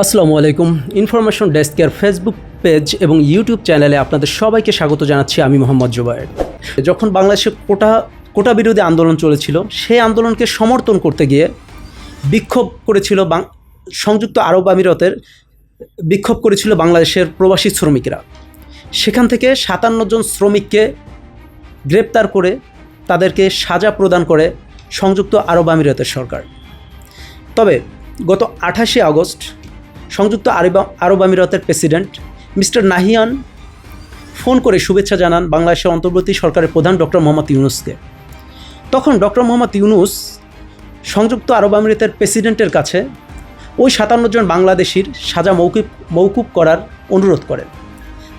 আসসালামু আলাইকুম। ইনফরমেশন ডেস্কের ফেসবুক পেজ এবং ইউটিউব চ্যানেলে আপনাদের সবাইকে স্বাগত জানাচ্ছি। আমি মোহাম্মদ জুবায়ের। যখন বাংলাদেশে কোটা বিরোধী আন্দোলন চলেছিল, সেই আন্দোলনকে সমর্থন করতে গিয়ে বিক্ষোভ করেছিল সংযুক্ত আরব আমিরাতের বিক্ষোভ করেছিল বাংলাদেশের প্রবাসী শ্রমিকরা। সেখান থেকে 57 জন শ্রমিককে গ্রেপ্তার করে তাদেরকে সাজা প্রদান করে সংযুক্ত আরব আমিরাতের সরকার। তবে গত 28শে আগস্ট সংযুক্ত আরব আমিরাতের প্রেসিডেন্ট মিস্টার নাহিয়ান ফোন করে শুভেচ্ছা জানান বাংলাদেশের অন্তর্বর্তী সরকারের প্রধান ডক্টর মোহাম্মদ ইউনূসকে। তখন ডক্টর মোহাম্মদ ইউনূস সংযুক্ত আরব আমিরাতের প্রেসিডেন্টের কাছে ওই 57 জন বাংলাদেশির সাজা মৌকুব করার অনুরোধ করেন।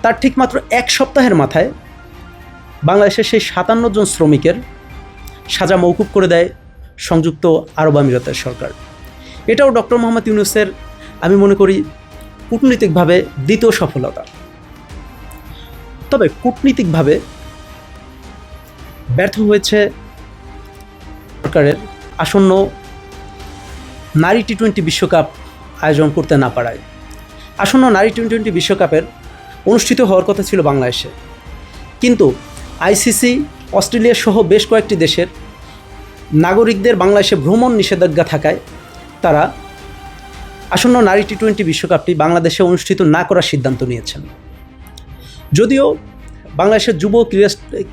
তার ঠিক মাত্র এক সপ্তাহের মাথায় বাংলাদেশের সেই 57 জন শ্রমিকের সাজা মৌকুব করে দেয় সংযুক্ত আরব আমিরাতের সরকার। এটাও ডক্টর মোহাম্মদ ইউনূসের আমি মনে করি কূটনীতিকভাবে দ্বিতীয় সফলতা। তবে কূটনীতিকভাবে ব্যর্থ হয়েছে সরকারের আসন্ন নারী টি-20 বিশ্বকাপ আয়োজন করতে না পারায়। আসন্ন নারী টি-20 বিশ্বকাপের অনুষ্ঠিত হওয়ার কথা ছিল বাংলাদেশে, কিন্তু আইসিসি, অস্ট্রেলিয়া সহ বেশ কয়েকটি দেশের নাগরিকদের বাংলাদেশে ভ্রমণ নিষেধাজ্ঞা থাকায় তারা আসন্ন নারী টি-20 বিশ্বকাপটি বাংলাদেশে অনুষ্ঠিত না করার সিদ্ধান্ত নিয়েছেন। যদিও বাংলাদেশের যুব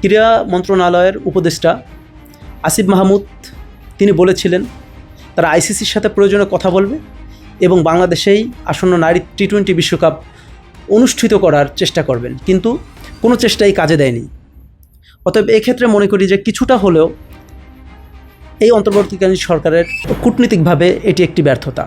ক্রীড়া মন্ত্রণালয়ের উপদেষ্টা আসিফ মাহমুদ তিনি বলেছিলেন তারা আইসিসির সাথে প্রয়োজনে কথা বলবে এবং বাংলাদেশেই আসন্ন নারী টি-20 বিশ্বকাপ অনুষ্ঠিত করার চেষ্টা করবেন, কিন্তু কোনো চেষ্টাই কাজে দেয়নি। অতএব এক্ষেত্রে মনে করি যে কিছুটা হলেও এই অন্তর্বর্তীকালীন সরকারের কূটনীতিকভাবে এটি একটি ব্যর্থতা।